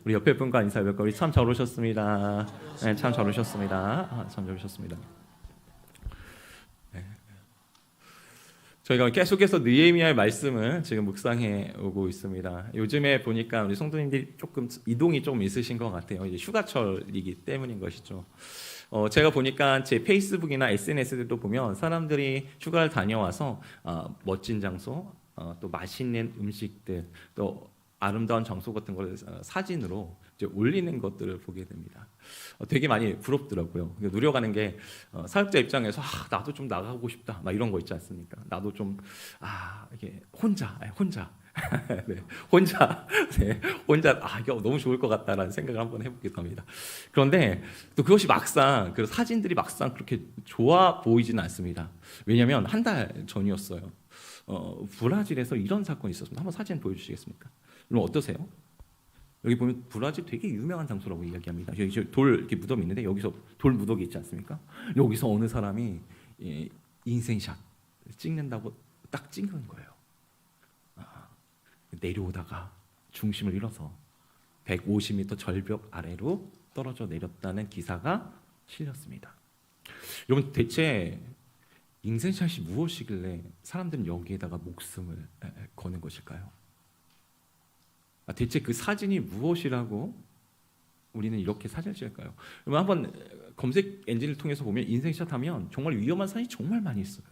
우리 옆에 분과 인사해볼까? 우리 참 잘 오셨습니다. 네, 참 잘 오셨습니다. 참 잘 오셨습니다. 네. 저희가 계속해서 느헤미야의 말씀을 지금 묵상해 오고 있습니다. 요즘에 보니까 우리 성도님들이 조금 이동이 좀 있으신 것 같아요. 이제 휴가철이기 때문인 것이죠. 제가 보니까 제 페이스북이나 SNS들도 보면 사람들이 휴가를 다녀와서 멋진 장소, 또 맛있는 음식들, 또 아름다운 장소 같은 걸 사진으로 이제 올리는 것들을 보게 됩니다. 되게 많이 부럽더라고요. 노력하는 게 사역자 입장에서 나도 좀 나가고 싶다, 막 이런 거 있지 않습니까? 나도 좀 이게 혼자 네, 혼자 이거 너무 좋을 것 같다라는 생각을 한번 해보기도 합니다. 그런데 또 그것이 막상 그 사진들이 막상 그렇게 좋아 보이지는 않습니다. 왜냐하면 한 달 전이었어요. 브라질에서 이런 사건이 있었습니다. 한번 사진 보여주시겠습니까? 여러분 어떠세요? 여기 보면 브라질 되게 유명한 장소라고 이야기합니다. 여기 돌 이렇게 무덤이 있는데 여기서 돌 무더기 있지 않습니까? 여기서 어느 사람이 인생샷 찍는다고 딱 찍은 거예요. 내려오다가 중심을 잃어서 150m 절벽 아래로 떨어져 내렸다는 기사가 실렸습니다. 여러분 대체 인생샷이 무엇이길래 사람들은 여기에다가 목숨을 거는 것일까요? 대체 그 사진이 무엇이라고 우리는 이렇게 사진을 찍을까요? 그러면 한번 검색 엔진을 통해서 보면 인생샷 하면 정말 위험한 사진이 정말 많이 있어요.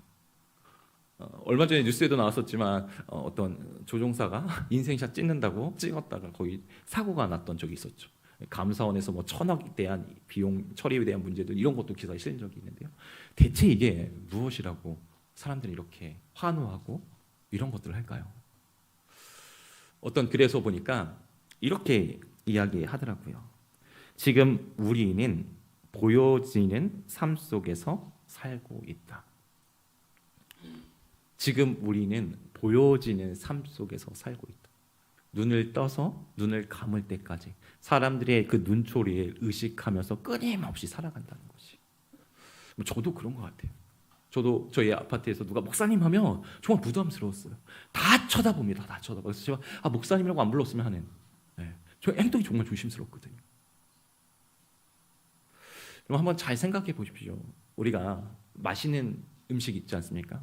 얼마 전에 뉴스에도 나왔었지만 어떤 조종사가 인생샷 찍는다고 찍었다가 거의 사고가 났던 적이 있었죠. 감사원에서 뭐 1,000억에 대한 비용 처리에 대한 문제들 이런 것도 기사에 실린 적이 있는데요. 대체 이게 무엇이라고 사람들이 이렇게 환호하고 이런 것들을 할까요? 어떤 글에서 보니까 이렇게 이야기하더라고요. 지금 우리는 보여지는 삶 속에서 살고 있다. 지금 우리는 보여지는 삶 속에서 살고 있다. 눈을 떠서 눈을 감을 때까지 사람들의 그 눈초리에 의식하면서 끊임없이 살아간다는 것이. 저도 그런 것 같아요. 저도 저희 아파트에서 누가 목사님 하면 정말 부담스러웠어요. 다 쳐다봅니다. 다 쳐다봐요. 그래서 제가 목사님이라고 안 불렀으면 하는. 네. 저 행동이 정말 조심스럽거든요. 그럼 한번 잘 생각해 보십시오. 우리가 맛있는 음식 있지 않습니까?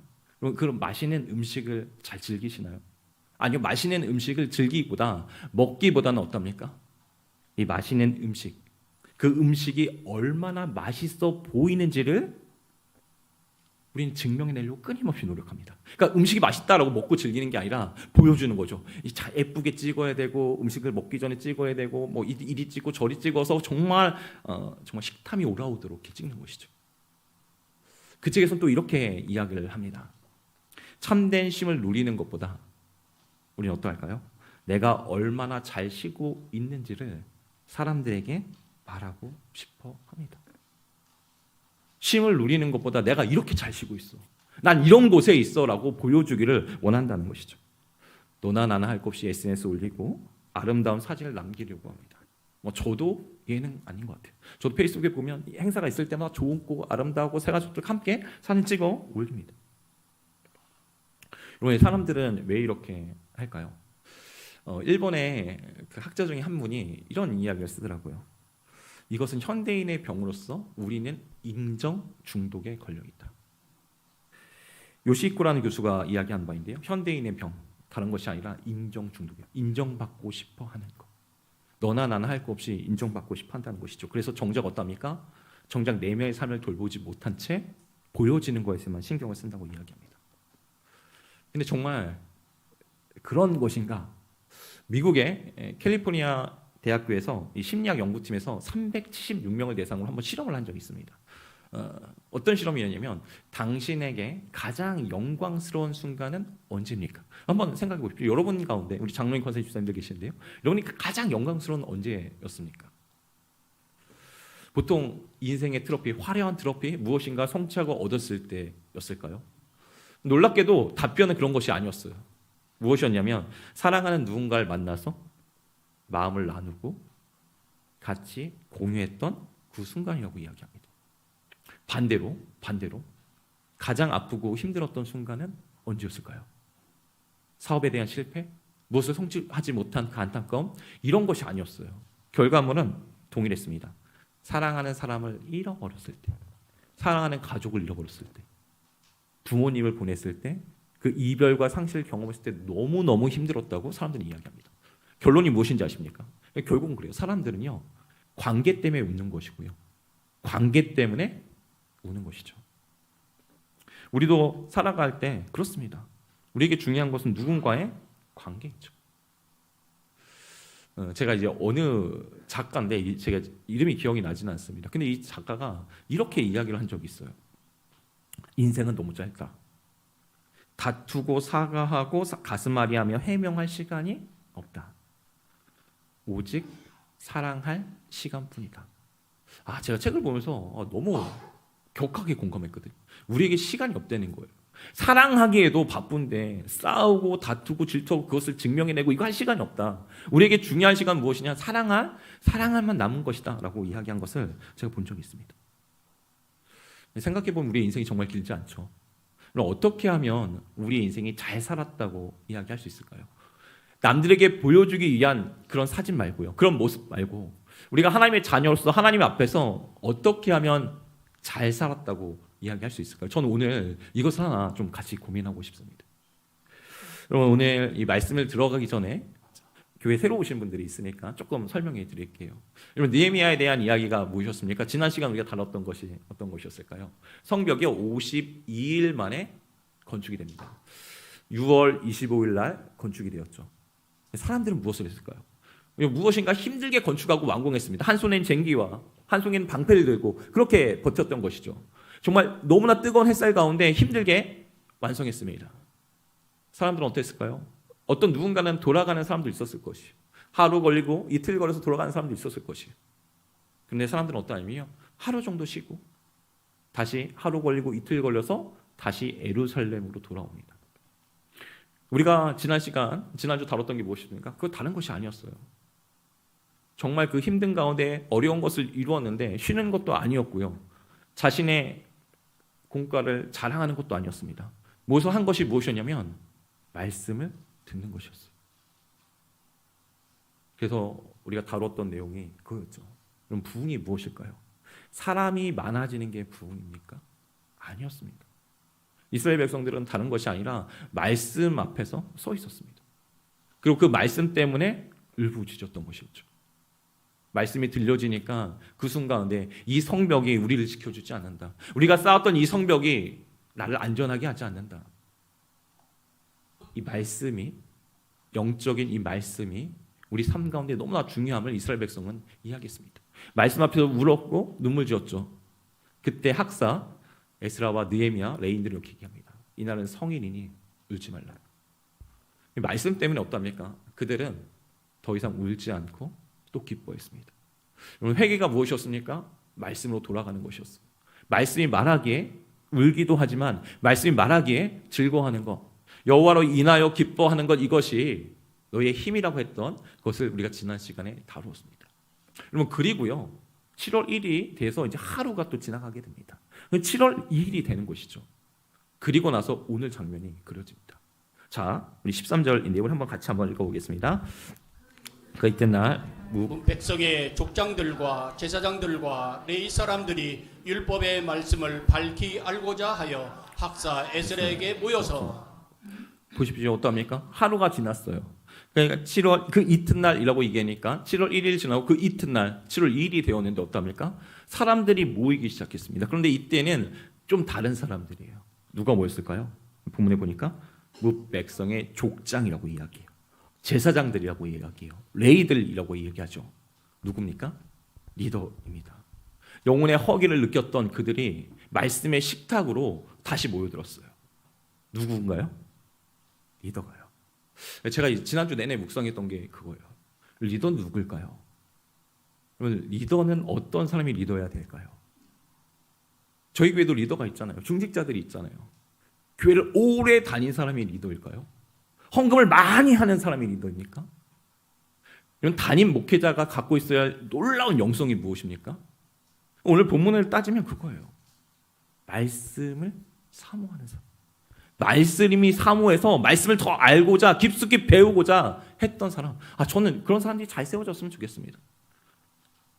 그럼 맛있는 음식을 잘 즐기시나요? 아니요, 맛있는 음식을 즐기기보다 먹기보다는 어떻습니까? 이 맛있는 음식, 그 음식이 얼마나 맛있어 보이는지를 우리는 증명해내려고 끊임없이 노력합니다. 그러니까 음식이 맛있다라고 먹고 즐기는 게 아니라 보여주는 거죠. 예쁘게 찍어야 되고 음식을 먹기 전에 찍어야 되고 뭐 이리 찍고 저리 찍어서 정말 식탐이 올라오도록 이렇게 찍는 것이죠. 그 책에서는 또 이렇게 이야기를 합니다. 참된 쉼을 누리는 것보다 우리는 어떠할까요? 내가 얼마나 잘 쉬고 있는지를 사람들에게 말하고 싶어 합니다. 쉼을 누리는 것보다 내가 이렇게 잘 쉬고 있어, 난 이런 곳에 있어 라고 보여주기를 원한다는 것이죠. 너나 나나 할 것 없이 SNS 올리고 아름다운 사진을 남기려고 합니다. 저도 예능 아닌 것 같아요. 저도 페이스북에 보면 행사가 있을 때마다 좋고 아름다우고 새 가족들 함께 사진 찍어 올립니다. 여러분, 사람들은 왜 이렇게 할까요? 일본의 그 학자 중에 한 분이 이런 이야기를 쓰더라고요. 이것은 현대인의 병으로서 우리는 인정 중독에 걸려 있다. 요시히코라는 교수가 이야기한 바인데요. 현대인의 병, 다른 것이 아니라 인정 중독이에요. 인정받고 싶어 하는 것. 너나 나나 할 것 없이 인정받고 싶어 한다는 것이죠. 그래서 정작 어떻습니까? 정작 내면의 삶을 돌보지 못한 채 보여지는 것에만 신경을 쓴다고 이야기합니다. 근데 정말 그런 것인가? 미국의 캘리포니아 대학교에서 이 심리학 연구팀에서 376명을 대상으로 한번 실험을 한 적이 있습니다. 어떤 실험이었냐면 당신에게 가장 영광스러운 순간은 언제입니까? 한번 생각해 보십시오. 여러분 가운데 우리 장로님 권사님 집사님들 계시는데요. 여러분이 가장 영광스러운 언제였습니까? 보통 인생의 트로피, 화려한 트로피, 무엇인가 성취하고 얻었을 때였을까요? 놀랍게도 답변은 그런 것이 아니었어요. 무엇이었냐면 사랑하는 누군가를 만나서 마음을 나누고 같이 공유했던 그 순간이라고 이야기합니다. 반대로 가장 아프고 힘들었던 순간은 언제였을까요? 사업에 대한 실패, 무엇을 성취하지 못한 그 안타까움, 이런 것이 아니었어요. 결과물은 동일했습니다. 사랑하는 사람을 잃어버렸을 때, 사랑하는 가족을 잃어버렸을 때, 부모님을 보냈을 때, 그 이별과 상실을 경험했을 때 너무너무 힘들었다고 사람들이 이야기합니다. 결론이 무엇인지 아십니까? 결국은 그래요. 사람들은요, 관계 때문에 웃는 것이고요, 관계 때문에 우는 것이죠. 우리도 살아갈 때 그렇습니다. 우리에게 중요한 것은 누군가의 관계이죠. 제가 이제 어느 작가인데 제가 이름이 기억이 나지는 않습니다. 근데 이 작가가 이렇게 이야기를 한 적이 있어요. 인생은 너무 짧다. 다투고 사과하고 가슴앓이하며 해명할 시간이 없다. 오직 사랑할 시간뿐이다. 제가 책을 보면서 너무 격하게 공감했거든요. 우리에게 시간이 없다는 거예요. 사랑하기에도 바쁜데 싸우고 다투고 질투하고 그것을 증명해내고 이거 할 시간이 없다. 우리에게 중요한 시간 무엇이냐? 사랑할만 남은 것이다 라고 이야기한 것을 제가 본 적이 있습니다. 생각해보면 우리의 인생이 정말 길지 않죠. 그럼 어떻게 하면 우리의 인생이 잘 살았다고 이야기할 수 있을까요? 남들에게 보여주기 위한 그런 사진 말고요, 그런 모습 말고, 우리가 하나님의 자녀로서 하나님 앞에서 어떻게 하면 잘 살았다고 이야기할 수 있을까요? 저는 오늘 이것을 하나 좀 같이 고민하고 싶습니다. 여러분, 오늘 이 말씀을 들어가기 전에 교회 새로 오신 분들이 있으니까 조금 설명해 드릴게요. 여러분, 느헤미야에 대한 이야기가 무엇이었습니까? 지난 시간 우리가 다뤘던 것이 어떤 것이었을까요? 성벽이 52일 만에 건축이 됩니다. 6월 25일 날 건축이 되었죠. 사람들은 무엇을 했을까요? 무엇인가 힘들게 건축하고 완공했습니다. 한 손엔 쟁기와 한 손에는 방패를 들고 그렇게 버텼던 것이죠. 정말 너무나 뜨거운 햇살 가운데 힘들게 완성했습니다. 사람들은 어땠을까요? 어떤 누군가는 돌아가는 사람도 있었을 것이요, 하루 걸리고 이틀 걸려서 돌아가는 사람도 있었을 것이요. 그런데 사람들은 어떠냐면요, 하루 정도 쉬고 다시 하루 걸리고 이틀 걸려서 다시 예루살렘으로 돌아옵니다. 우리가 지난주 다뤘던 게 무엇입니까? 그거 다른 것이 아니었어요. 정말 그 힘든 가운데 어려운 것을 이루었는데 쉬는 것도 아니었고요, 자신의 공과를 자랑하는 것도 아니었습니다. 모두 한 것이 무엇이었냐면 말씀을 듣는 것이었어요. 그래서 우리가 다뤘던 내용이 그거였죠. 그럼 부흥이 무엇일까요? 사람이 많아지는 게 부흥입니까? 아니었습니다. 이스라엘 백성들은 다른 것이 아니라 말씀 앞에서 서 있었습니다. 그리고 그 말씀 때문에 울부짖었던 것이었죠. 말씀이 들려지니까 그 순간에 이 성벽이 우리를 지켜주지 않는다. 우리가 쌓았던 이 성벽이 나를 안전하게 하지 않는다. 이 말씀이, 영적인 이 말씀이 우리 삶 가운데 너무나 중요함을 이스라엘 백성은 이해하겠습니다. 말씀 앞에서 울었고 눈물 지었죠. 그때 학사 에스라와 느헤미야, 레인들이 이렇게 얘기합니다. 이날은 성인이니 울지 말라. 이 말씀 때문에 어떻습니까? 그들은 더 이상 울지 않고 또 기뻐했습니다. 여러분, 회개가 무엇이었습니까? 말씀으로 돌아가는 것이었어요. 말씀이 말하기에 울기도 하지만 말씀이 말하기에 즐거워하는 것, 여호와로 인하여 기뻐하는 것, 이것이 너의 힘이라고 했던 것을 우리가 지난 시간에 다루었습니다. 여러분, 그리고요, 7월 1일이 돼서 이제 하루가 또 지나가게 됩니다. 7월 2일이 되는 것이죠. 그리고 나서 오늘 장면이 그려집니다. 자, 우리 13절 내용을 한번 같이 한번 읽어보겠습니다. 그 이튿날 백성의 족장들과 제사장들과 레위 사람들이 율법의 말씀을 밝히 알고자 하여 학사 에스라에게 모여서, 보십시오. 어떠합니까? 하루가 지났어요. 그러니까 7월 그 이튿날이라고 얘기하니까 7월 1일 지나고 그 이튿날 7월 2일이 되었는데 어떠합니까? 사람들이 모이기 시작했습니다. 그런데 이때는 좀 다른 사람들이에요. 누가 모였을까요? 본문에 보니까 백성의 족장이라고 이야기해요. 제사장들이라고 이야기해요. 레위들이라고 얘기하죠. 누굽니까? 리더입니다. 영혼의 허기를 느꼈던 그들이 말씀의 식탁으로 다시 모여들었어요. 누군가요? 리더가요. 제가 지난주 내내 묵상했던 게 그거예요. 리더는 누굴까요? 그러면 리더는 어떤 사람이 리더여야 될까요? 저희 교회도 리더가 있잖아요. 중직자들이 있잖아요. 교회를 오래 다닌 사람이 리더일까요? 헌금을 많이 하는 사람이 리더입니까? 이런 담임 목회자가 갖고 있어야 할 놀라운 영성이 무엇입니까? 오늘 본문을 따지면 그거예요. 말씀을 사모하는 사람. 말씀이 사모해서 말씀을 더 알고자 깊숙이 배우고자 했던 사람. 저는 그런 사람들이 잘 세워졌으면 좋겠습니다.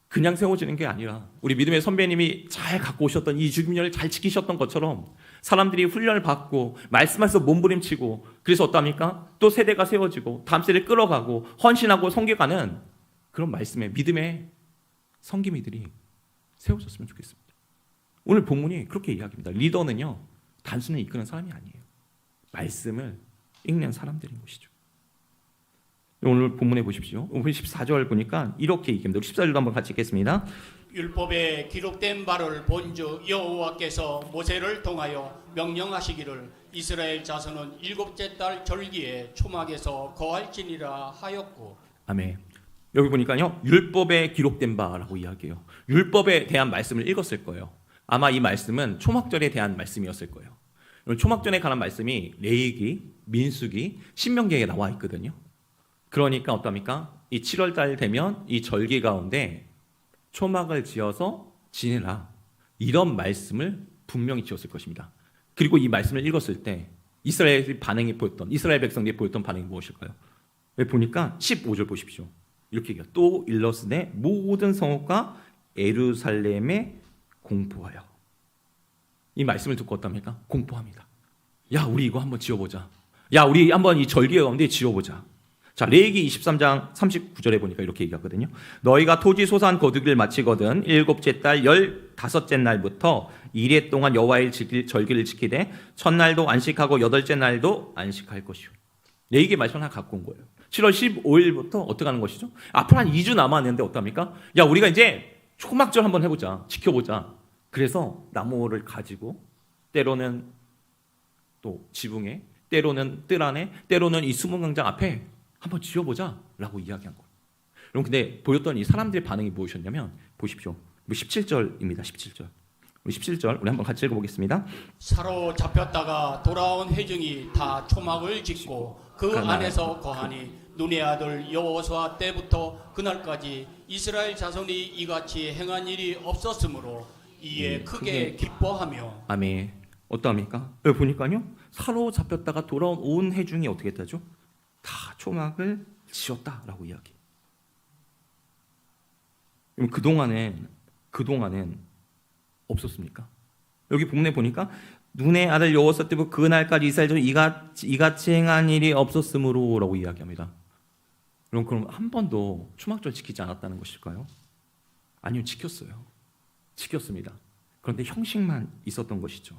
그냥 세워지는 게 아니라 우리 믿음의 선배님이 잘 갖고 오셨던 이 주기면을 잘 지키셨던 것처럼 사람들이 훈련을 받고 말씀에서 몸부림치고 그래서 어떠합니까? 또 세대가 세워지고 다음 세대를 끌어가고 헌신하고 섬겨가는 그런 말씀의 믿음의 성기미들이 세워졌으면 좋겠습니다. 오늘 본문이 그렇게 이야기합니다. 리더는요, 단순히 이끄는 사람이 아니에요. 말씀을 읽는 사람들인 것이죠. 오늘 본문에 보십시오. 오늘 14절 보니까 이렇게 얘기합니다. 우리 14절도 한번 같이 읽겠습니다. 율법에 기록된 바를 본즉 여호와께서 모세를 통하여 명령하시기를 이스라엘 자손은 일곱째 달 절기에 초막에서 거할지니라 하였고. 아멘. 여기 보니까요, 율법에 기록된 바라고 이야기해요. 율법에 대한 말씀을 읽었을 거예요. 아마 이 말씀은 초막절에 대한 말씀이었을 거예요. 초막절에 관한 말씀이 레위기, 민수기, 신명기에 나와 있거든요. 그러니까 어떻습니까? 이 7월 달 되면 이 절기 가운데 초막을 지어서 지내라, 이런 말씀을 분명히 지었을 것입니다. 그리고 이 말씀을 읽었을 때 이스라엘 반응이 보였던, 이스라엘 백성들이 보였던 반응이 무엇일까요? 왜 보니까 15절 보십시오. 이렇게 얘기해요. 또 일러스되 모든 성읍과 예루살렘에 공포하여. 이 말씀을 듣고 어떻습니까? 공포합니다. 야, 우리 이거 한번 지어보자. 야, 우리 한번 이 절기 가운데 지어보자. 자, 레위기 23장 39절에 보니까 이렇게 얘기하거든요. 너희가 토지 소산 거두기를 마치거든 일곱째 달 15째 날부터 이래 동안 여호와의 절기를 지키되 첫날도 안식하고 여덟째 날도 안식할 것이요. 레위기 말씀 하나 갖고 온 거예요. 7월 15일부터 어떻게 하는 것이죠? 앞으로 한 2주 남았는데 어떡합니까? 야, 우리가 이제 초막절 한번 해보자. 지켜보자. 그래서 나무를 가지고 때로는 또 지붕에, 때로는 뜰 안에, 때로는 이 수문광장 앞에 한번 지어보자 라고 이야기한 거예요. 여러분, 근데 보였던 이 사람들의 반응이 무엇이었냐면 보십시오. 17절입니다. 17절. 우리 17절 우리 한번 같이 읽어보겠습니다. 사로잡혔다가 돌아온 회중이 다 초막을 짓고 그 안에서 거하니 눈의 아들 여호수아 때부터 그날까지 이스라엘 자손이 이같이 행한 일이 없었으므로 이에 크게 기뻐하며. 아멘. 어떠합니까? 여기 보니까요, 사로잡혔다가 돌아온 온 회중이 어떻게 했다죠? 다 초막을 지었다라고 이야기. 그동안은 없었습니까? 여기 본문에 보니까 눈의 아들 여호수아 때부터 그날까지 이스라엘은 이같이 행한 일이 없었으므로라고 이야기합니다. 그럼 한 번도 초막절 지키지 않았다는 것일까요? 아니요, 지켰어요. 지켰습니다. 그런데 형식만 있었던 것이죠.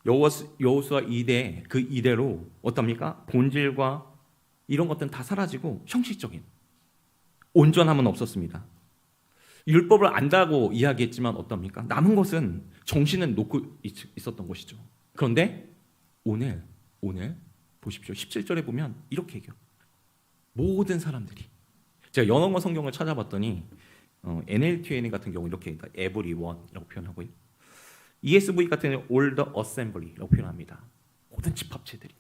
여호수아 이대 그 이대로 어떻습니까? 본질과 이런 것들은 다 사라지고 형식적인 온전함은 없었습니다. 율법을 안다고 이야기했지만 어떻습니까? 남은 것은 정신은 놓고 있었던 것이죠. 그런데 오늘 보십시오. 17절에 보면 이렇게 얘기해요. 모든 사람들이, 제가 영어 성경을 찾아봤더니 NLT 같은 경우 이렇게 everyone이라고 표현하고요. ESV 같은 경우는 all the assembly라고 표현합니다. 모든 집합체들이,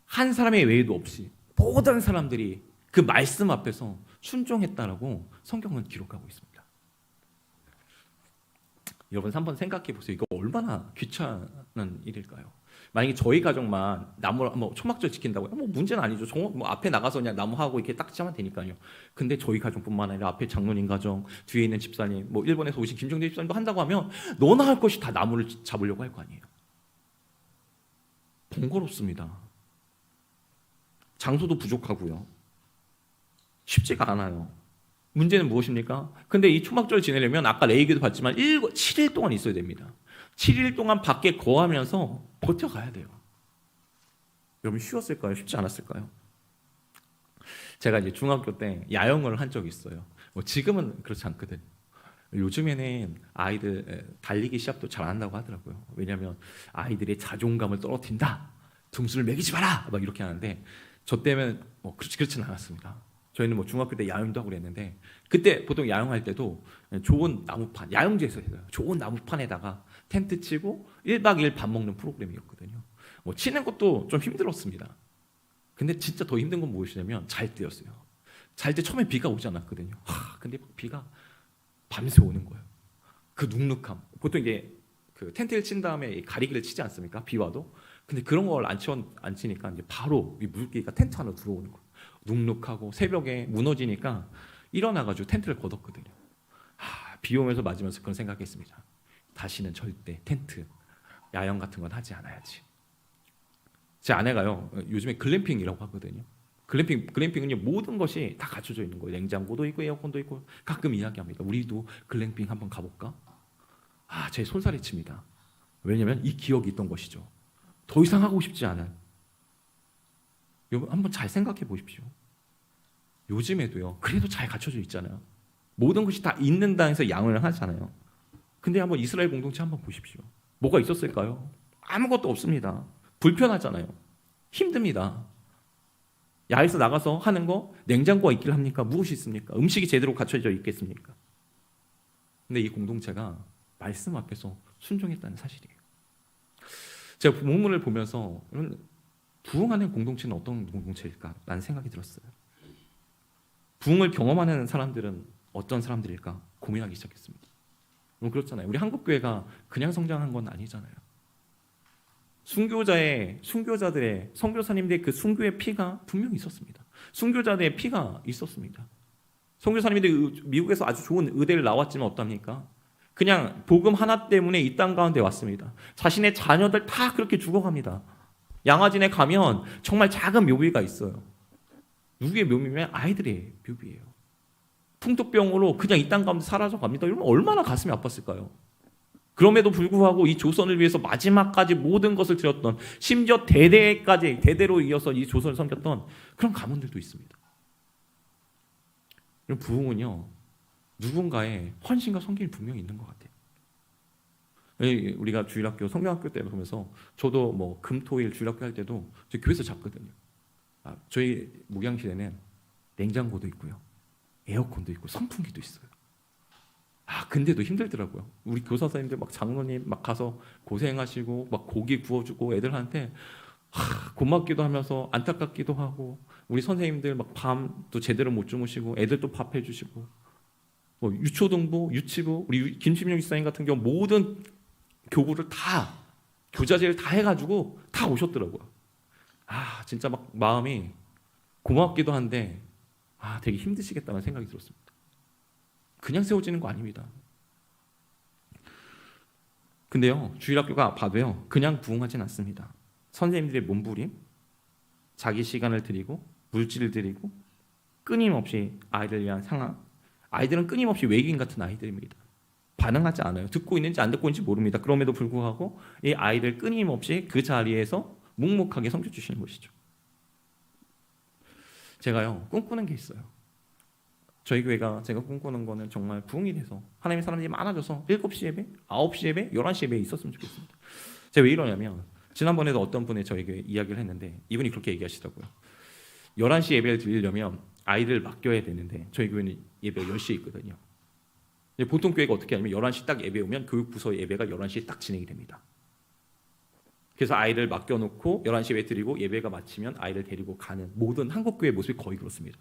한 사람의 외에도 없이 모든 사람들이 그 말씀 앞에서 순종했다라고 성경은 기록하고 있습니다. 여러분 한번 생각해 보세요. 이거 얼마나 귀찮은 일일까요? 만약에 저희 가족만 나무 초막절 지킨다고요? 문제는 아니죠. 앞에 나가서 그냥 나무하고 이렇게 딱 하면 되니까요. 근데 저희 가족뿐만 아니라 앞에 장로님 가정, 뒤에 있는 집사님, 일본에서 오신 김정대 집사님도 한다고 하면 너나 할 것이 다 나무를 잡으려고 할 거 아니에요. 번거롭습니다. 장소도 부족하고요. 쉽지가 않아요. 문제는 무엇입니까? 근데 이 초막절 지내려면 아까 레위기도 봤지만 7일 동안 있어야 됩니다. 7일 동안 밖에 거하면서 버텨가야 돼요. 여러분 쉬웠을까요? 쉽지 않았을까요? 제가 이제 중학교 때 야영을 한 적이 있어요. 지금은 그렇지 않거든요. 요즘에는 아이들 달리기 시합도 잘 안 한다고 하더라고요. 왜냐하면 아이들의 자존감을 떨어뜨린다. 등수를 매기지 마라. 막 이렇게 하는데 저 때는 그렇지는 않았습니다. 저희는 중학교 때 야영도 하고 그랬는데 그때 보통 야영할 때도 좋은 나무판, 야영지에서 해요. 좋은 나무판에다가 텐트 치고 1박 2일 밥 먹는 프로그램이었거든요. 치는 것도 좀 힘들었습니다. 근데 진짜 더 힘든 건 무엇이냐면 잘 때였어요. 잘 때 처음에 비가 오지 않았거든요. 근데 비가 밤새 오는 거예요. 그 눅눅함. 보통 이게 그 텐트를 친 다음에 가리기를 치지 않습니까? 비 와도. 근데 그런 걸 안 치니까 이제 바로 이 물기가 텐트 안으로 들어오는 거예요. 눅눅하고 새벽에 무너지니까 일어나가지고 텐트를 걷었거든요. 비 오면서 맞으면서 그런 생각했습니다. 다시는 절대 텐트, 야영 같은 건 하지 않아야지. 제 아내가요, 요즘에 글램핑이라고 하거든요. 글램핑은요, 모든 것이 다 갖춰져 있는 거예요. 냉장고도 있고 에어컨도 있고. 가끔 이야기합니다. 우리도 글램핑 한번 가볼까? 제 손살이 칩니다. 왜냐면 이 기억이 있던 것이죠. 더 이상 하고 싶지 않은. 여러분 한번 잘 생각해 보십시오. 요즘에도요, 그래도 잘 갖춰져 있잖아요. 모든 것이 다 있는다 해서 양을 하잖아요. 근데 한번 이스라엘 공동체 한번 보십시오. 뭐가 있었을까요? 아무것도 없습니다. 불편하잖아요. 힘듭니다. 야외에서 나가서 하는 거 냉장고가 있길 합니까? 무엇이 있습니까? 음식이 제대로 갖춰져 있겠습니까? 근데 이 공동체가 말씀 앞에서 순종했다는 사실이에요. 제가 본문을 보면서 부흥하는 공동체는 어떤 공동체일까? 라는 생각이 들었어요. 부흥을 경험하는 사람들은 어떤 사람들일까? 고민하기 시작했습니다. 그렇잖아요. 우리 한국교회가 그냥 성장한 건 아니잖아요. 순교자들의 선교사님들의 그 순교의 피가 분명히 있었습니다. 순교자들의 피가 있었습니다. 선교사님들이 미국에서 아주 좋은 의대를 나왔지만 어떡합니까? 그냥 복음 하나 때문에 이 땅 가운데 왔습니다. 자신의 자녀들 다 그렇게 죽어갑니다. 양화진에 가면 정말 작은 묘비가 있어요. 누구의 묘비면 아이들의 묘비예요. 풍토병으로 그냥 이 땅 가운데 사라져 갑니다. 이러면 얼마나 가슴이 아팠을까요? 그럼에도 불구하고 이 조선을 위해서 마지막까지 모든 것을 드렸던, 심지어 대대로 이어서 이 조선을 섬겼던 그런 가문들도 있습니다. 이런 부흥은요, 누군가의 헌신과 섬김이 분명히 있는 것 같아요. 우리가 주일학교, 성경학교 때 보면서 저도 뭐 금토일 주일학교 할 때도 저희 교회에서 잤거든요. 저희 목양실에는 냉장고도 있고요, 에어컨도 있고 선풍기도 있어요. 근데도 힘들더라고요. 우리 교사 선생님들 막 장로님 막 가서 고생하시고 막 고기 구워주고 애들한테 고맙기도 하면서 안타깝기도 하고, 우리 선생님들 막 밤도 제대로 못 주무시고 애들도 밥 해주시고, 뭐 유초등부, 유치부, 우리 김치민용 집사님 같은 경우 모든 교구를 다, 교자재를 다 해가지고 다 오셨더라고요. 진짜 막 마음이 고맙기도 한데 되게 힘드시겠다는 생각이 들었습니다. 그냥 세워지는 거 아닙니다. 근데요, 주일학교가 봐도요, 그냥 부흥하진 않습니다. 선생님들의 몸부림, 자기 시간을 드리고 물질을 드리고 끊임없이 아이들을 위한 상황, 아이들은 끊임없이 외계인 같은 아이들입니다. 반응하지 않아요. 듣고 있는지 안 듣고 있는지 모릅니다. 그럼에도 불구하고 이 아이들 끊임없이 그 자리에서 묵묵하게 섬겨주시는 것이죠. 제가요, 꿈꾸는 게 있어요. 저희 교회가, 제가 꿈꾸는 거는 정말 부흥이 돼서 하나님의 사람들이 많아져서 7시 예배, 9시 예배, 11시 예배에 있었으면 좋겠습니다. 제가 왜 이러냐면, 지난번에도 어떤 분이 저희 교회 이야기를 했는데 이분이 그렇게 얘기하시더라고요. 11시 예배를 드리려면 아이를 맡겨야 되는데 저희 교회는 예배가 10시에 있거든요. 보통 교회가 어떻게 하냐면 11시 딱 예배 오면 교육부서 예배가 11시에 딱 진행이 됩니다. 그래서 아이를 맡겨놓고 11시 예배 드리고 예배가 마치면 아이를 데리고 가는 모든 한국 교회의 모습이 거의 그렇습니다.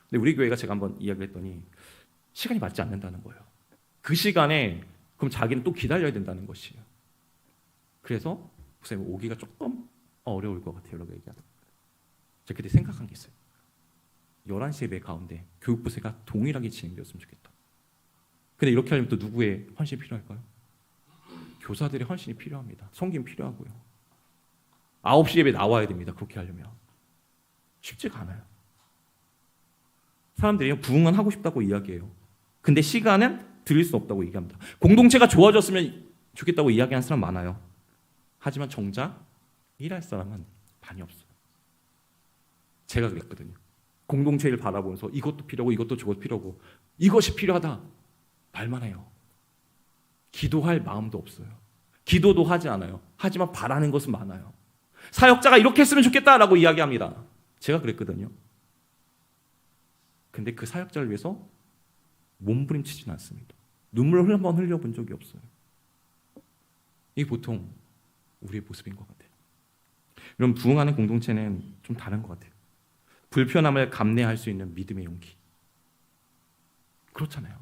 근데 우리 교회가, 제가 한번 이야기를 했더니 시간이 맞지 않는다는 거예요. 그 시간에 그럼 자기는 또 기다려야 된다는 것이에요. 그래서 목사님 오기가 조금 어려울 것 같아요 라고 얘기하더라고요. 제가 그때 생각한 게 있어요. 11시 예배 가운데 교육부세가 동일하게 진행되었으면 좋겠다. 근데 이렇게 하려면 또 누구의 헌신이 필요할까요? 교사들의 헌신이 필요합니다. 섬김이 필요하고요. 9시 예배 나와야 됩니다. 그렇게 하려면 쉽지가 않아요. 사람들이 부흥은 하고 싶다고 이야기해요. 근데 시간은 드릴 수 없다고 얘기합니다. 공동체가 좋아졌으면 좋겠다고 이야기하는 사람 많아요. 하지만 정작 일할 사람은 많이 없어요. 제가 그랬거든요. 공동체를 바라보면서 이것도 필요하고 이것도 저것도 필요하고 이것이 필요하다 말만 해요. 기도할 마음도 없어요. 기도도 하지 않아요. 하지만 바라는 것은 많아요. 사역자가 이렇게 했으면 좋겠다라고 이야기합니다. 제가 그랬거든요. 근데 그 사역자를 위해서 몸부림치지는 않습니다. 눈물을 한번 흘려본 적이 없어요. 이게 보통 우리의 모습인 것 같아요. 이런 부흥하는 공동체는 좀 다른 것 같아요. 불편함을 감내할 수 있는 믿음의 용기. 그렇잖아요.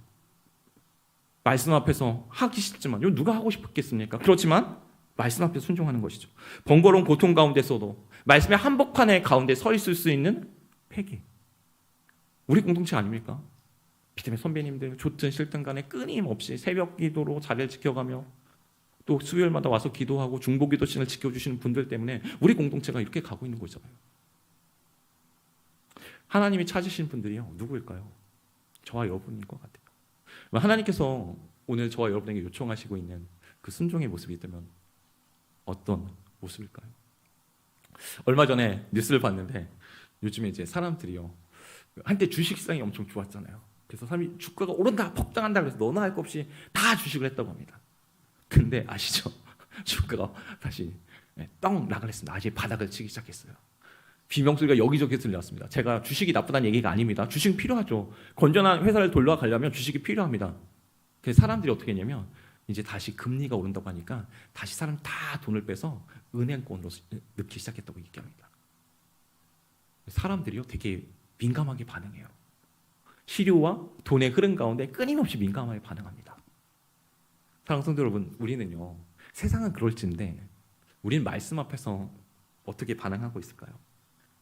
말씀 앞에서 하기 싫지만, 이거 누가 하고 싶겠습니까? 그렇지만 말씀 앞에 순종하는 것이죠. 번거로운 고통 가운데서도 말씀의 한복판의 가운데 서 있을 수 있는 패기. 우리 공동체 아닙니까? 비tem의 선배님들 좋든 싫든 간에 끊임없이 새벽 기도로 자리를 지켜가며 또 수요일마다 와서 기도하고 중보기도 시간을 지켜주시는 분들 때문에 우리 공동체가 이렇게 가고 있는 거잖아요. 하나님이 찾으신 분들이요, 누구일까요? 저와 여러분인 것 같아요. 하나님께서 오늘 저와 여러분에게 요청하시고 있는 그 순종의 모습이 있다면 어떤 모습일까요? 얼마 전에 뉴스를 봤는데 요즘에 이제 사람들이요, 한때 주식 시장이 엄청 좋았잖아요. 그래서 사람이 주가가 오른다 폭등한다 그래서 너나 할 것 없이 다 주식을 했다고 합니다. 근데 아시죠? 주가가 다시 떡 나가랬습니다. 아직 바닥을 치기 시작했어요. 비명소리가 여기저기 들렸습니다. 제가 주식이 나쁘다는 얘기가 아닙니다. 주식은 필요하죠. 건전한 회사를 돌려가려면 주식이 필요합니다. 그래서 사람들이 어떻게 했냐면 이제 다시 금리가 오른다고 하니까 다시 사람 다 돈을 빼서 은행권으로 넣기 시작했다고 얘기합니다. 사람들이요 되게 민감하게 반응해요. 시류와 돈의 흐름 가운데 끊임없이 민감하게 반응합니다. 사랑하는 성도 여러분, 우리는요 세상은 그럴진데 우리는 말씀 앞에서 어떻게 반응하고 있을까요?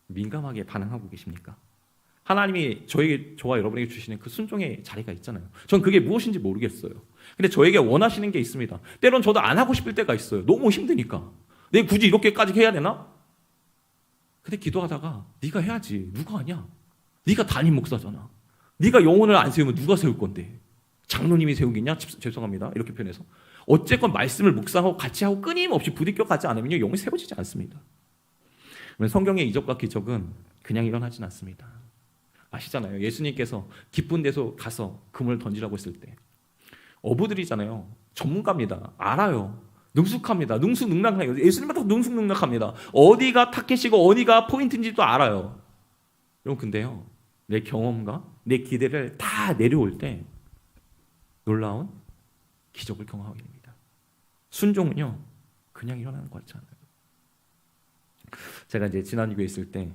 민감하게 반응하고 계십니까? 하나님이 저와 여러분에게 주시는 그 순종의 자리가 있잖아요. 전 그게 무엇인지 모르겠어요. 근데 저에게 원하시는 게 있습니다. 때론 저도 안 하고 싶을 때가 있어요. 너무 힘드니까. 내가 굳이 이렇게까지 해야 되나? 근데 기도하다가 네가 해야지. 누가 하냐? 네가 담임 목사잖아. 네가 영혼을 안 세우면 누가 세울 건데? 장로님이 세우겠냐? 죄송합니다. 이렇게 표현해서. 어쨌건 말씀을 묵상하고 같이 하고 끊임없이 부딪혀 가지 않으면 영이 세워지지 않습니다. 성경의 이적과 기적은 그냥 일어나진 않습니다. 아시잖아요. 예수님께서 깊은 데서 가서 그물을 던지라고 했을 때 어부들이잖아요. 전문가입니다. 알아요. 능숙합니다. 능숙능락해요. 예수님보다 능숙능락합니다. 어디가 타켓이고 어디가 포인트인지도 알아요. 여러분 근데요, 내 경험과 내 기대를 다 내려올 때 놀라운 기적을 경험하게 됩니다. 순종은요 그냥 일어나는 것 같지 않아요. 제가 이제 지난주에 있을 때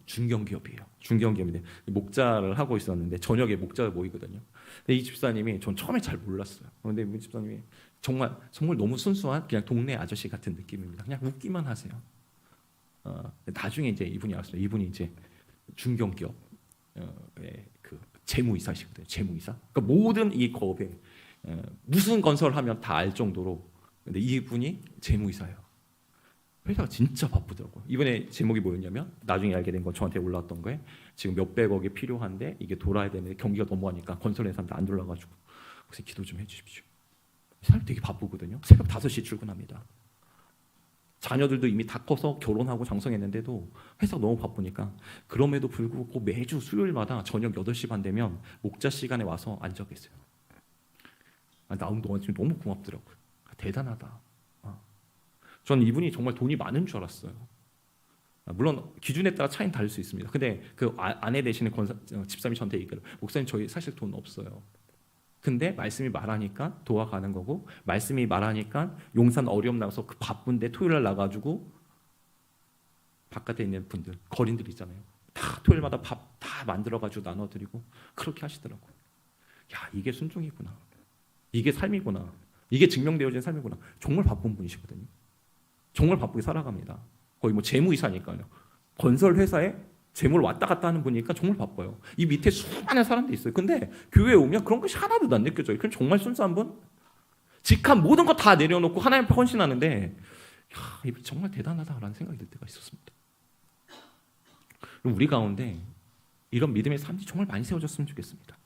중견기업이에요. 중견기업인데 목자를 하고 있었는데 저녁에 목자가 모이거든요. 근데 이 집사님이 전 처음에 잘 몰랐어요. 그런데 이 집사님이 정말 너무 순수한 그냥 동네 아저씨 같은 느낌입니다. 그냥 웃기만 하세요. 나중에 이제 이분이 알았어요. 이분이 이제 중견기업 그 재무이사시거든요. 재무이사. 그러니까 모든 이 거업에 무슨 건설하면 다 알 정도로. 근데 이분이 재무이사예요. 회사가 진짜 바쁘더라고요. 이번에 제목이 뭐였냐면 나중에 알게 된 건 저한테 올라왔던 거에 지금 몇백억이 필요한데 이게 돌아야 되는데 경기가 넘어가니까 건설 회사한테 안 돌아가지고 그래서 기도 좀 해주십시오. 사람 되게 바쁘거든요. 새벽 5시에 출근합니다. 자녀들도 이미 다 커서 결혼하고 장성했는데도 회사가 너무 바쁘니까 그럼에도 불구하고 매주 수요일마다 저녁 8시 반 되면 목자 시간에 와서 앉아 계세요. 나온 동안 지금 너무 고맙더라고요. 대단하다. 저는 이분이 정말 돈이 많은 줄 알았어요. 물론 기준에 따라 차이는 다를 수 있습니다. 근데 그 아내 되시는 집사님이 저한테 얘기해요. 목사님 저희 사실 돈 없어요. 근데 말씀이 말하니까 도와가는 거고 말씀이 말하니까 용산 어려움 나가서 그 바쁜데 토요일날 나가지고 바깥에 있는 분들 거린들 있잖아요. 다 토요일마다 밥 다 만들어가지고 나눠드리고 그렇게 하시더라고요. 야 이게 순종이구나. 이게 삶이구나. 이게 증명되어진 삶이구나. 정말 바쁜 분이시거든요. 정말 바쁘게 살아갑니다. 거의 뭐 재무이사니까요. 건설 회사에 재무를 왔다 갔다 하는 분이니까 정말 바빠요. 이 밑에 수많은 사람들이 있어요. 근데 교회에 오면 그런 것이 하나도 안 느껴져요. 그럼 정말 순수한 분? 직한 모든 거 다 내려놓고 하나님 앞에 헌신하는데 이분 정말 대단하다라는 생각이 들 때가 있었습니다. 그럼 우리 가운데 이런 믿음의 삶이 정말 많이 세워졌으면 좋겠습니다.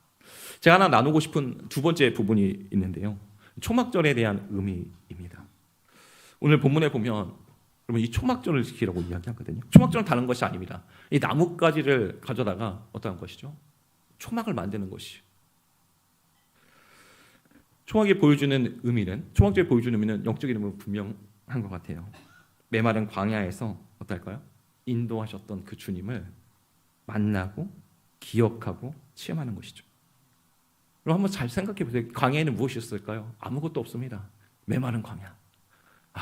제가 하나 나누고 싶은 두 번째 부분이 있는데요. 초막절에 대한 의미입니다. 오늘 본문에 보면 여러분 이 초막절을 지키라고 이야기하거든요. 초막절은 다른 것이 아닙니다. 이 나뭇가지를 가져다가 어떠한 것이죠? 초막을 만드는 것이. 초막이 보여주는 의미는 초막절이 보여주는 의미는 영적인 의미는 분명한 것 같아요. 메마른 광야에서 어떨까요? 인도하셨던 그 주님을 만나고 기억하고 체험하는 것이죠. 그럼 한번 잘 생각해 보세요. 광야에는 무엇이었을까요? 아무것도 없습니다. 메마른 광야.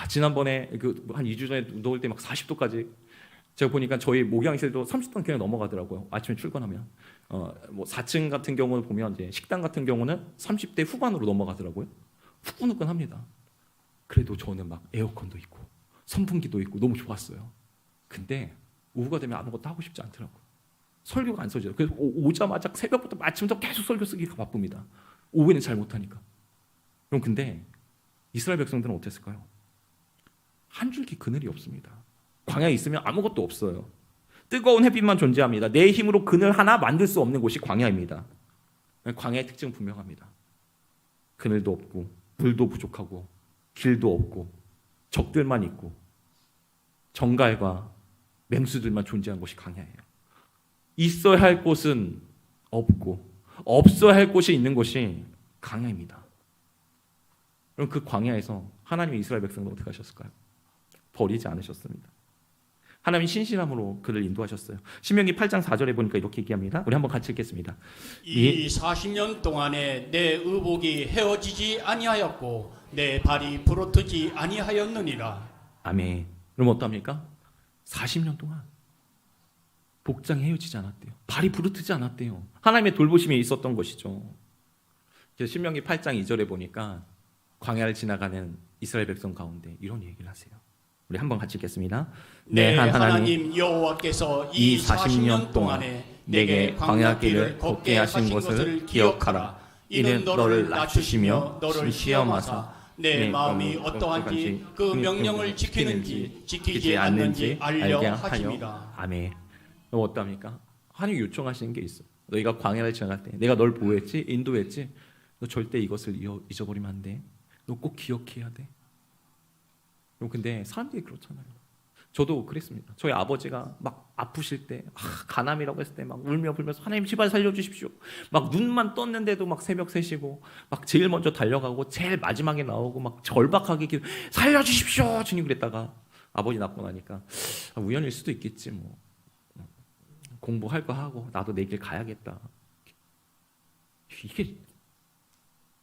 지난번에 한 2주 전에 더울 때 막 40도까지 제가 보니까 저희 목양실도 30도는 그냥 넘어가더라고요. 아침에 출근하면 뭐 4층 같은 경우는 보면 이제 식당 같은 경우는 30대 후반으로 넘어가더라고요. 후끈후끈합니다. 그래도 저는 막 에어컨도 있고 선풍기도 있고 너무 좋았어요. 근데 오후가 되면 아무것도 하고 싶지 않더라고요. 설교가 안 써져요. 그래서 오자마자 새벽부터 아침부터 계속 설교 쓰기가 바쁩니다. 오후에는 잘 못하니까. 그럼 근데 이스라엘 백성들은 어땠을까요? 한 줄기 그늘이 없습니다. 광야에 있으면 아무것도 없어요. 뜨거운 햇빛만 존재합니다. 내 힘으로 그늘 하나 만들 수 없는 곳이 광야입니다. 광야의 특징은 분명합니다. 그늘도 없고 물도 부족하고 길도 없고 적들만 있고 정갈과 맹수들만 존재하는 곳이 광야예요. 있어야 할 곳은 없고 없어야 할 곳이 있는 곳이 광야입니다. 그럼 그 광야에서 하나님이 이스라엘 백성을 어떻게 하셨을까요? 버리지 않으셨습니다. 하나님이 신실함으로 그를 인도하셨어요. 신명기 8장 4절에 보니까 이렇게 얘기합니다. 우리 한번 같이 읽겠습니다. 이 40년 동안에 내 의복이 헤어지지 아니하였고 내 발이 부러뜨지 아니하였느니라. 아멘. 그럼 어떡합니까? 40년 동안 복장이 헤어지지 않았대요. 발이 부르트지 않았대요. 하나님의 돌보심이 있었던 것이죠. 그래서 신명기 8장 2절에 보니까 광야를 지나가는 이스라엘 백성 가운데 이런 얘기를 하세요. 우리 한번 같이 읽겠습니다. 네, 하나님 여호와께서 이 40년 동안에 내게 광야 길을 걷게 하신 것을 기억하라. 이는 너를 낮추시며 너를 시험하사 내 마음이 어떠한지 그 명령을 지키는지 지키지 않는지 알려 하심이라. 아멘. 그럼 어떠합니까? 하나님 요청하시는 게 있어. 너희가 광야를 지나갈 때 내가 널 보호했지, 인도했지. 너 절대 이것을 잊어버리면 안 돼. 너 꼭 기억해야 돼. 그럼 근데 사람들이 그렇잖아요. 저도 그랬습니다. 저희 아버지가 막 아프실 때, 간암이라고 했을 때 막 울며 불면서 하나님 제발 살려주십시오. 막 눈만 떴는데도 막 새벽 3시고 막 제일 먼저 달려가고 제일 마지막에 나오고 막 절박하게 살려주십시오 주님 그랬다가 아버지 낳고 나니까 우연일 수도 있겠지 뭐. 공부할 거 하고 나도 내 길 가야겠다. 이게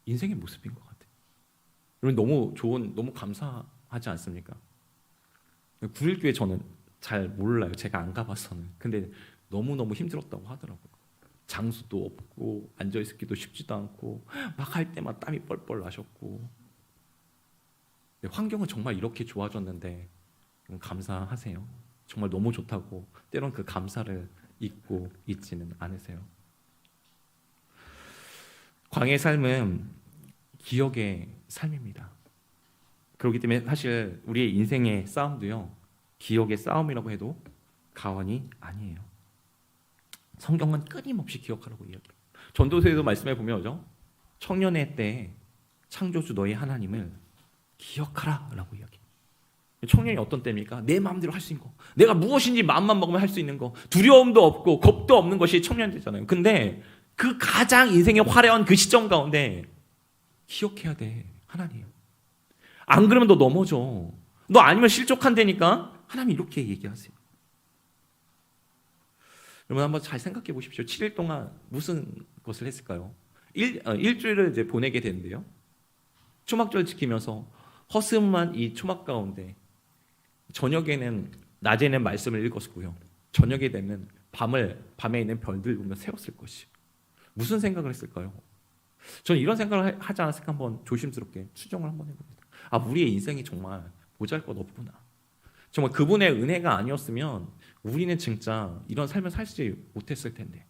인생의 모습인 것 같아요. 여러분 너무 좋은, 너무 감사하지 않습니까? 9.1교회 저는 잘 몰라요. 제가 안 가봐서는. 근데 너무너무 힘들었다고 하더라고요. 장수도 없고 앉아있기도 쉽지도 않고 막 할 때만 땀이 뻘뻘 나셨고 환경은 정말 이렇게 좋아졌는데 감사하세요. 정말 너무 좋다고 때론 그 감사를 잊고 있지는 않으세요. 광야의 삶은 기억의 삶입니다. 그렇기 때문에 사실 우리의 인생의 싸움도요 기억의 싸움이라고 해도 과언이 아니에요. 성경은 끊임없이 기억하라고 이야기해요. 전도서에도 말씀해 보면 청년의 때 창조주 너희 하나님을 기억하라 라고 이야기해요. 청년이 어떤 때입니까? 내 마음대로 할 수 있는 거, 내가 무엇인지 마음만 먹으면 할 수 있는 거, 두려움도 없고 겁도 없는 것이 청년이잖아요. 근데 그 가장 인생의 화려한 그 시점 가운데 기억해야 돼. 하나님. 안 그러면 너 넘어져. 너 아니면 실족한다니까. 하나님 이렇게 얘기하세요. 여러분 한번 잘 생각해 보십시오. 7일 동안 무슨 것을 했을까요? 일주일을 이제 보내게 되는데요. 초막절 지키면서 허스만 이 초막 가운데 저녁에는 낮에는 말씀을 읽었고요. 저녁에 되면 밤에 있는 별들 보며 세웠을 것이. 무슨 생각을 했을까요? 저는 이런 생각을 하지 않았을까 한번 조심스럽게 추정을 한번 해봅니다. 우리의 인생이 정말 보잘것없구나. 정말 그분의 은혜가 아니었으면 우리는 진짜 이런 삶을 살지 못했을 텐데.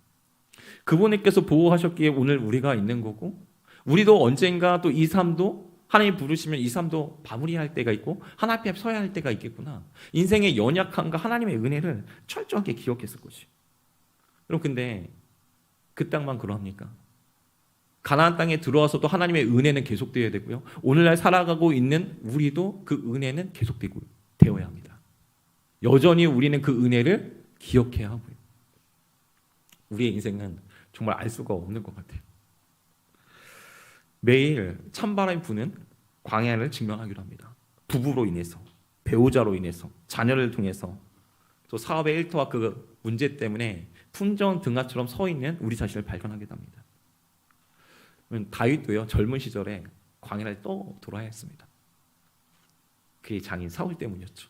그분께서 보호하셨기에 오늘 우리가 있는 거고, 우리도 언젠가 또 이 삶도 하나님 부르시면 이 삶도 마무리할 때가 있고 하나님 앞에 서야 할 때가 있겠구나. 인생의 연약함과 하나님의 은혜를 철저하게 기억했을 것이. 그럼 근데 그 땅만 그러합니까? 가나안 땅에 들어와서도 하나님의 은혜는 계속되어야 되고요. 오늘날 살아가고 있는 우리도 그 은혜는 계속되어야 합니다. 여전히 우리는 그 은혜를 기억해야 하고요. 우리의 인생은 정말 알 수가 없는 것 같아요. 매일 찬바람이 부는 광야를 증명하기로 합니다. 부부로 인해서, 배우자로 인해서, 자녀를 통해서, 또 사업의 일터와 그 문제 때문에 풍전 등화처럼 서 있는 우리 자신을 발견하게 됩니다. 다윗도요 젊은 시절에 광야를 또 돌아야 했습니다. 그의 장인 사울 때문이었죠.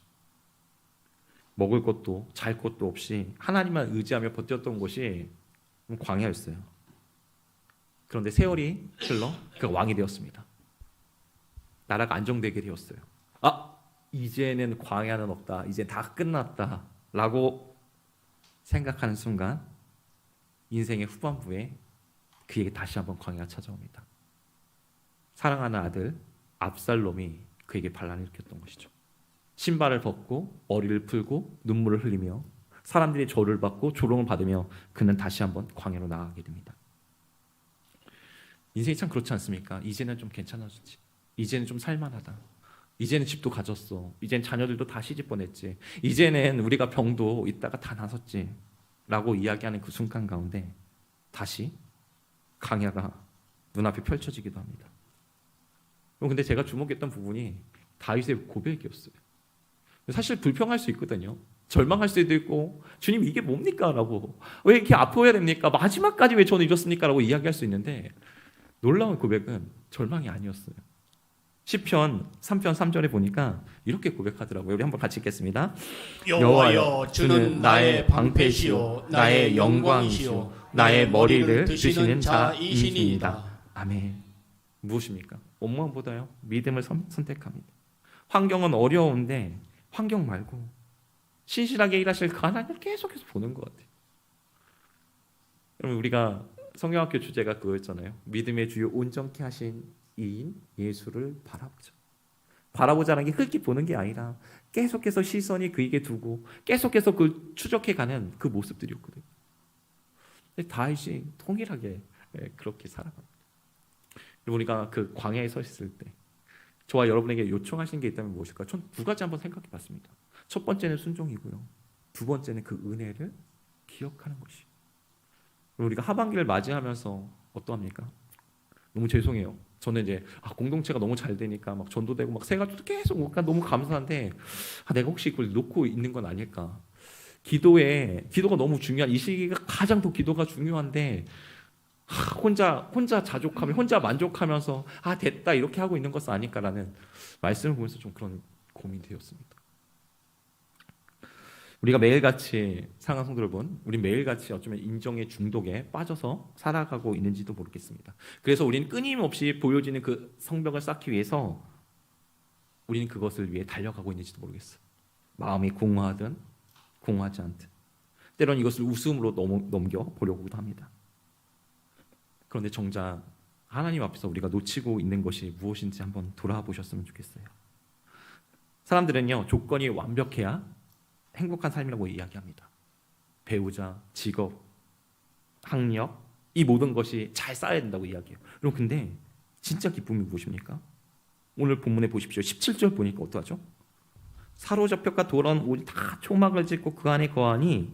먹을 것도 잘 것도 없이 하나님만 의지하며 버텼던 곳이 광야였어요. 그런데 세월이 흘러 그가 왕이 되었습니다. 나라가 안정되게 되었어요. 이제는 광야는 없다. 이제 다 끝났다 라고 생각하는 순간 인생의 후반부에 그에게 다시 한번 광야가 찾아옵니다. 사랑하는 아들 압살롬이 그에게 반란을 일으켰던 것이죠. 신발을 벗고 머리를 풀고 눈물을 흘리며 사람들이 절을 받고 조롱을 받으며 그는 다시 한번 광야로 나아가게 됩니다. 인생이 참 그렇지 않습니까? 이제는 좀 괜찮아졌지. 이제는 좀 살만하다. 이제는 집도 가졌어. 이제는 자녀들도 다 시집 보냈지. 이제는 우리가 병도 있다가 다 나섰지. 라고 이야기하는 그 순간 가운데 다시 광야가 눈앞에 펼쳐지기도 합니다. 근데 제가 주목했던 부분이 다윗의 고백이었어요. 사실 불평할 수 있거든요. 절망할 수도 있고 주님 이게 뭡니까? 라고 왜 이렇게 아파야 됩니까? 마지막까지 왜 저는 이렇습니까? 라고 이야기할 수 있는데 놀라운 고백은 절망이 아니었어요. 시편 3편 3절에 보니까 이렇게 고백하더라고요. 우리 한번 같이 읽겠습니다. 여호와여 주는 나의 방패시요 나의 영광이시요 나의 머리를 드시는 자이시니이다. 아멘. 무엇입니까? 원망보다요 믿음을 선택합니다. 환경은 어려운데 환경 말고 신실하게 일하실 그 하나님을 계속해서 보는 것 같아요. 여러분 우리가 성경학교 주제가 그거였잖아요. 믿음의 주요 온전케 하신 이인 예수를 바라보자. 바라보자는 게 흙이 보는 게 아니라 계속해서 시선이 그에게 두고 계속해서 그 추적해가는 그 모습들이었거든요. 근데 다윗이 통일하게 그렇게 살아갑니다. 우리가 그 광야에 서 있을 때 저와 여러분에게 요청하신 게 있다면 무엇일까? 전 두 가지 한번 생각해봤습니다. 첫 번째는 순종이고요. 두 번째는 그 은혜를 기억하는 것이. 우리가 하반기를 맞이하면서 어떠합니까? 너무 죄송해요. 저는 이제 공동체가 너무 잘 되니까 막 전도되고 막 세 가지도 계속 오니까 너무 감사한데 내가 혹시 그걸 놓고 있는 건 아닐까? 기도가 너무 중요한 이 시기가 가장 더 기도가 중요한데 혼자 자족하며 혼자 만족하면서 됐다 이렇게 하고 있는 것은 아닐까라는 말씀을 보면서 좀 그런 고민이 되었습니다. 우리가 매일같이 사랑하는 성도 여러분, 우리 매일같이 어쩌면 인정의 중독에 빠져서 살아가고 있는지도 모르겠습니다. 그래서 우리는 끊임없이 보여지는 그 성벽을 쌓기 위해서 우리는 그것을 위해 달려가고 있는지도 모르겠어요. 마음이 공허하든 공허하지 않든 때로는 이것을 웃음으로 넘겨보려고도 합니다. 그런데 정작 하나님 앞에서 우리가 놓치고 있는 것이 무엇인지 한번 돌아보셨으면 좋겠어요. 사람들은요 조건이 완벽해야 행복한 삶이라고 이야기합니다. 배우자, 직업, 학력 이 모든 것이 잘 쌓여야 된다고 이야기해요. 여러분 근데 진짜 기쁨이 무엇입니까? 오늘 본문에 보십시오. 17절 보니까 어떠하죠? 사로잡혔가 돌아온 오리 다 초막을 짓고 그 안에 거하니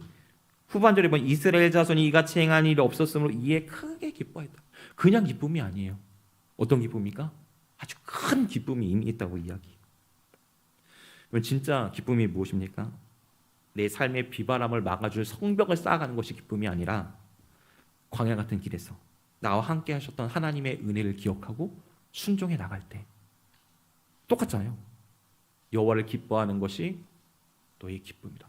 후반절에 보면 이스라엘 자손이 이같이 행한 일이 없었으므로 이에 크게 기뻐했다. 그냥 기쁨이 아니에요. 어떤 기쁨입니까? 아주 큰 기쁨이 이미 있다고 이야기해요. 진짜 기쁨이 무엇입니까? 내 삶의 비바람을 막아줄 성벽을 쌓아가는 것이 기쁨이 아니라 광야 같은 길에서 나와 함께 하셨던 하나님의 은혜를 기억하고 순종해 나갈 때 똑같잖아요. 여호와를 기뻐하는 것이 너의 기쁨이다.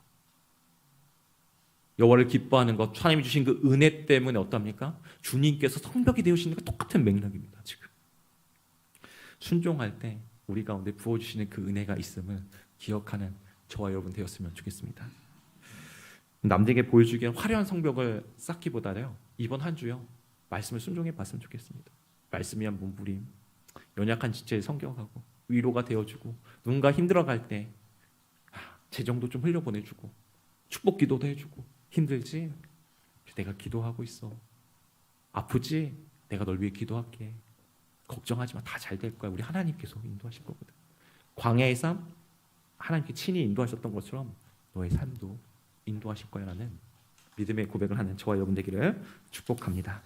여호와를 기뻐하는 것, 하나님이 주신 그 은혜 때문에 어떻습니까? 주님께서 성벽이 되어주시는 것 똑같은 맥락입니다. 지금 순종할 때 우리 가운데 부어주시는 그 은혜가 있음을 기억하는 저와 여러분 되었으면 좋겠습니다. 남들에게 보여주기 위한 화려한 성벽을 쌓기보다요 이번 한 주요 말씀을 순종해 봤으면 좋겠습니다. 말씀 위한 몸부림, 연약한 지체에 성경하고 위로가 되어주고 누군가 힘들어갈 때 재정도 좀 흘려보내주고 축복 기도도 해주고 힘들지? 내가 기도하고 있어. 아프지? 내가 널 위해 기도할게. 걱정하지 마. 다 잘 될 거야. 우리 하나님께서 인도하실 거거든. 광야의 삶 하나님께 친히 인도하셨던 것처럼 너의 삶도 인도하실 거야라는 믿음의 고백을 하는 저와 여러분 되기를 축복합니다.